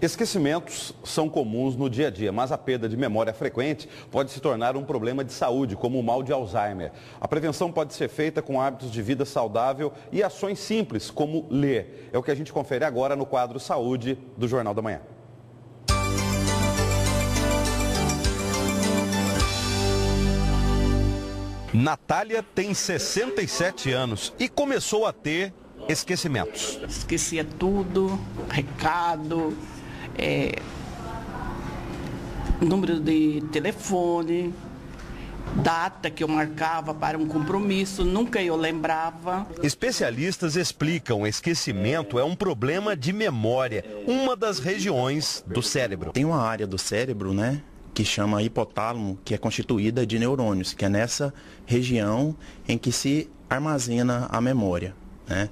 Esquecimentos são comuns no dia a dia, mas a perda de memória frequente pode se tornar um problema de saúde, como o mal de Alzheimer. A prevenção pode ser feita com hábitos de vida saudável e ações simples, como ler. É o que a gente confere agora no quadro Saúde do Jornal da Manhã. Natália tem 67 anos e começou a ter esquecimentos. Esquecia tudo, recado, número de telefone, data que eu marcava para um compromisso, nunca eu lembrava. Especialistas explicam, esquecimento é um problema de memória, uma das regiões do cérebro. Tem uma área do cérebro, né, que chama hipotálamo, que é constituída de neurônios, que é nessa região em que se armazena a memória, né?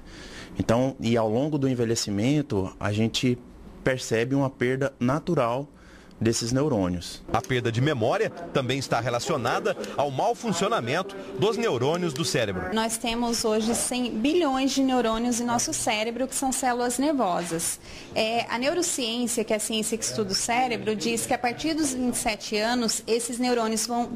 Então, e ao longo do envelhecimento, a gente percebe uma perda natural desses neurônios. A perda de memória também está relacionada ao mau funcionamento dos neurônios do cérebro. Nós temos hoje 100 bilhões de neurônios em nosso cérebro, que são células nervosas. A neurociência, que é a ciência que estuda o cérebro, diz que a partir dos 27 anos, esses neurônios vão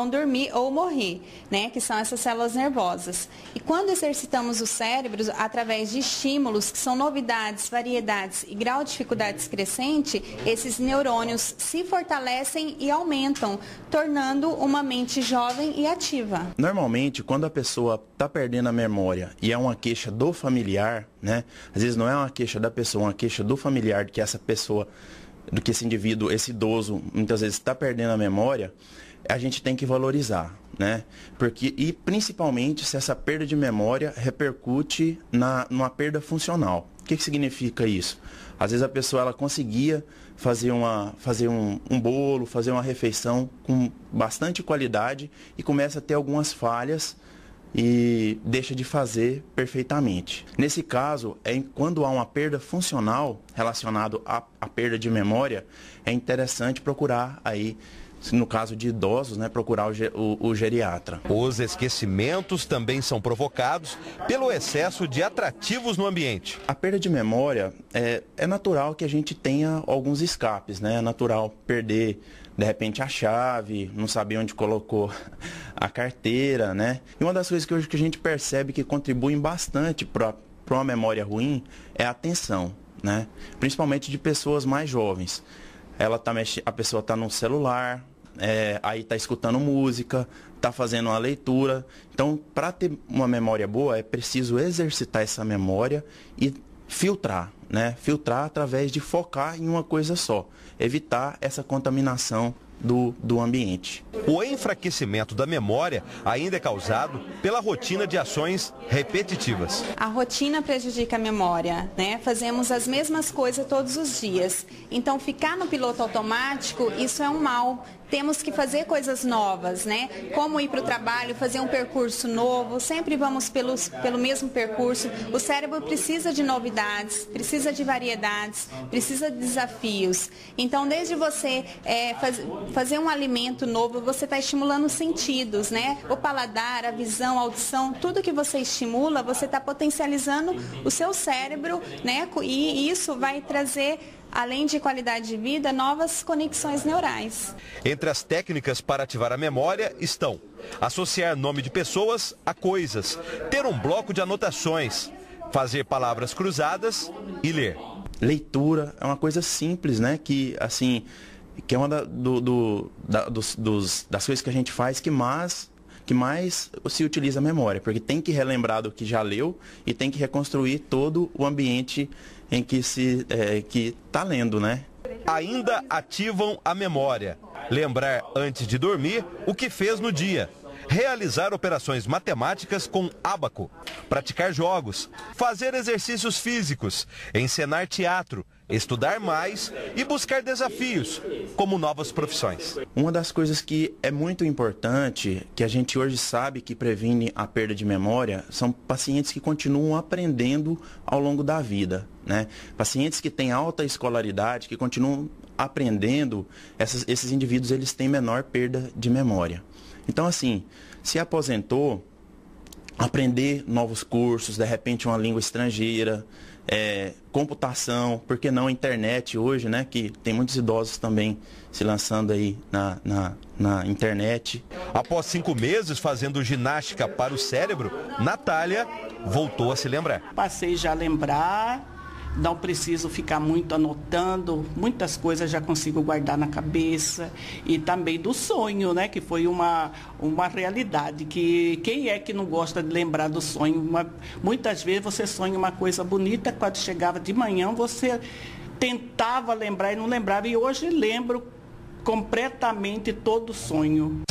dormir ou morrer, né? Que são essas células nervosas. E quando exercitamos o cérebro através de estímulos, que são novidades, variedades e grau de dificuldades crescente, esses neurônios se fortalecem e aumentam, tornando uma mente jovem e ativa. Normalmente, quando a pessoa está perdendo a memória e é uma queixa do familiar, né? Às vezes não é uma queixa da pessoa, é uma queixa do familiar, que essa pessoa, do que esse indivíduo, esse idoso, muitas vezes está perdendo a memória, a gente tem que valorizar, né? E principalmente se essa perda de memória repercute numa perda funcional. O que significa isso? Às vezes a pessoa ela conseguia fazer um bolo, fazer uma refeição com bastante qualidade e começa a ter algumas falhas e deixa de fazer perfeitamente. Nesse caso, quando há uma perda funcional relacionada à perda de memória, é interessante procurar aí, no caso de idosos, né, procurar o geriatra. Os esquecimentos também são provocados pelo excesso de atrativos no ambiente. A perda de memória, é natural que a gente tenha alguns escapes, né? É natural perder, de repente, a chave, não saber onde colocou a carteira, né? E uma das coisas que hoje que a gente percebe que contribuem bastante para uma memória ruim é a atenção, né? Principalmente de pessoas mais jovens. A pessoa está no celular, aí está escutando música, está fazendo uma leitura. Então, para ter uma memória boa, é preciso exercitar essa memória e filtrar, né? Filtrar através de focar em uma coisa só. Evitar essa contaminação do ambiente. O enfraquecimento da memória ainda é causado pela rotina de ações repetitivas. A rotina prejudica a memória, né? Fazemos as mesmas coisas todos os dias. Então, ficar no piloto automático, isso é um mal. Temos que fazer coisas novas, né? Como ir para o trabalho, fazer um percurso novo, sempre vamos pelo mesmo percurso. O cérebro precisa de novidades, precisa de variedades, precisa de desafios. Então, desde você fazer um alimento novo, você está estimulando os sentidos, né? O paladar, a visão, a audição, tudo que você estimula, você está potencializando o seu cérebro, né? E isso vai trazer, além de qualidade de vida, novas conexões neurais. Entre as técnicas para ativar a memória estão associar nome de pessoas a coisas, ter um bloco de anotações, fazer palavras cruzadas e ler. Leitura é uma coisa simples, né? Que é uma das coisas que a gente faz que mais se utiliza a memória, porque tem que relembrar do que já leu e tem que reconstruir todo o ambiente em que que está lendo, né? Ainda ativam a memória. Lembrar antes de dormir o que fez no dia. Realizar operações matemáticas com ábaco. Praticar jogos. Fazer exercícios físicos. Encenar teatro. Estudar mais e buscar desafios, como novas profissões. Uma das coisas que é muito importante, que a gente hoje sabe que previne a perda de memória, são pacientes que continuam aprendendo ao longo da vida, né? Pacientes que têm alta escolaridade, que continuam aprendendo, esses indivíduos eles têm menor perda de memória. Então, assim, se aposentou, aprender novos cursos, de repente uma língua estrangeira, computação, por que não internet hoje, né? Que tem muitos idosos também se lançando aí na internet. Após 5 meses fazendo ginástica para o cérebro, Natália voltou a se lembrar. Passei já a lembrar, não preciso ficar muito anotando, muitas coisas já consigo guardar na cabeça. E também do sonho, né? Que foi uma realidade, que quem é que não gosta de lembrar do sonho? Muitas vezes você sonha uma coisa bonita, quando chegava de manhã você tentava lembrar e não lembrava. E hoje lembro completamente todo o sonho.